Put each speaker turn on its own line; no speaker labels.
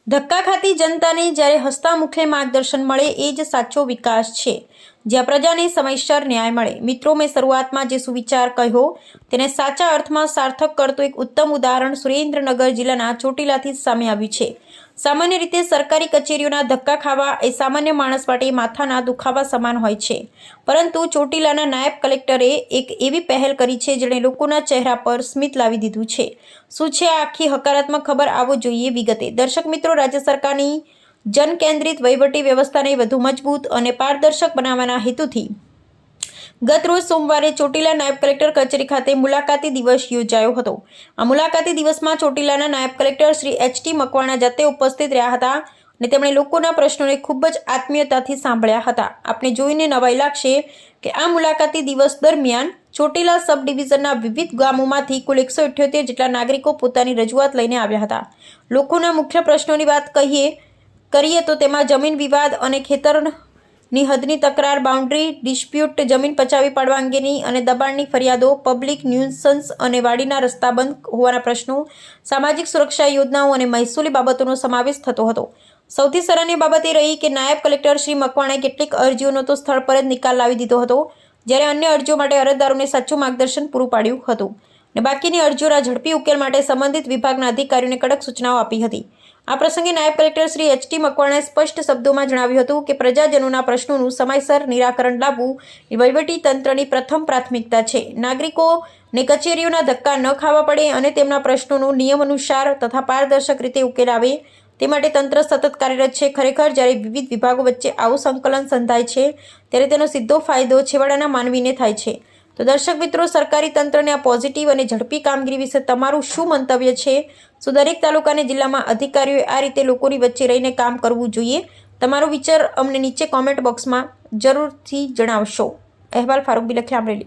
ધક્કા ખાતી જનતાને જ્યારે હસતા મુખે માર્ગદર્શન મળે એ જ સાચો વિકાસ છે, જ્યાં પ્રજાને સમયસર ન્યાય મળે। મિત્રો, મેં શરૂઆતમાં જે સુવિચાર કહ્યો તેને સાચા અર્થમાં સાર્થક કરતું એક ઉત્તમ ઉદાહરણ સુરેન્દ્રનગર જિલ્લાના ચોટીલાથી જ સામે આવ્યું છે। સામાન્ય રીતે સરકારી કચેરીઓના ધક્કા ખાવા એ સામાન્ય માણસ માટે માથાના દુખાવા સમાન હોય છે, પરંતુ ચોટીલાના નાયબ કલેક્ટરે એક એવી પહેલ કરી છે જેણે લોકોના ચહેરા પર સ્મિત લાવી દીધું છે। શું છે આ આખી હકારાત્મક ખબર? આવો જોઈએ વિગતે। દર્શક મિત્રો, રાજ્ય સરકારની જન કેન્દ્રિત વહીવટી વ્યવસ્થાને વધુ મજબૂત અને પારદર્શક બનાવવાના હેતુથી ગત રોજ સોમવારે ચોટીલા નાયબ કલેક્ટર કચેરી ખાતે મુલાકાતી દિવસ યોજાયો હતો। આ મુલાકાતી દિવસમાં ચોટીલાના નાયબ કલેક્ટર શ્રી એચ.ટી. મકવાણા જાતે ઉપસ્થિત રહ્યા હતા અને તેમણે લોકોના પ્રશ્નોને ખૂબ જ આત્મીયતાથી સાંભળ્યા હતા। આપને જોઈને નવાઈ લાગશે કે આ મુલાકાતી દિવસ દરમિયાન ચોટીલા સબ ડિવિઝનના વિવિધ ગામોમાંથી કુલ 178 જેટલા નાગરિકો પોતાની રજૂઆત લઈને આવ્યા હતા। લોકોના મુખ્ય પ્રશ્નોની વાત કરીએ તો તેમાં જમીન વિવાદ અને ખેતરની હદની તકરાર, બાઉન્ડ્રી ડિસ્પ્યુટ, જમીન પચાવી પાડવા અંગેની અને દબાણની ફરિયાદો, પબ્લિક ન્યુસન્સ અને વાડીના રસ્તા બંધ હોવાના પ્રશ્નો, સામાજિક સુરક્ષા યોજનાઓ અને મહેસૂલી બાબતોનો સમાવેશ થતો હતો। સૌથી સરાહનીય બાબત એ રહી કે નાયબ કલેક્ટર શ્રી મકવાણાએ કેટલીક અરજીઓનો તો સ્થળ પર જ નિકાલ લાવી દીધો હતો, જ્યારે અન્ય અરજીઓ માટે અરજદારોને સાચું માર્ગદર્શન પૂરું પાડ્યું હતું અને બાકીની અરજીઓના ઝડપી ઉકેલ માટે સંબંધિત વિભાગના અધિકારીઓને કડક સૂચનાઓ આપી હતી। આ પ્રસંગે નાયબ કલેક્ટર શ્રી એચ.ટી. મકવાણાએ સ્પષ્ટ શબ્દોમાં જણાવ્યું હતું કે પ્રજાજનોના પ્રશ્નોનું સમયસર નિરાકરણ લાવવું એ વહીવટી તંત્રની પ્રથમ પ્રાથમિકતા છે। નાગરિકોને કચેરીઓના ધક્કા ન ખાવા પડે અને તેમના પ્રશ્નોનો નિયમાનુસાર તથા પારદર્શક રીતે ઉકેલ આવે તે માટે તંત્ર સતત કાર્યરત છે। ખરેખર જ્યારે વિવિધ વિભાગો વચ્ચે આવું સંકલન સંધાય છે ત્યારે તેનો સીધો ફાયદો છેવાડાના માનવીને થાય છે। તો દર્શક મિત્રો, સરકારી તંત્રની આ પોઝિટિવ અને ઝડપી કામગીરી વિશે તમારું શું મંતવ્ય છે? શું દરેક તાલુકા અને જિલ્લામાં અધિકારીઓએ આ રીતે લોકોની વચ્ચે રહીને કામ કરવું જોઈએ? તમારો વિચાર અમને નીચે કોમેન્ટ બોક્સમાં જરૂરથી જણાવશો। અહેવાલ ફારૂક બિલખિયા, અમરેલી।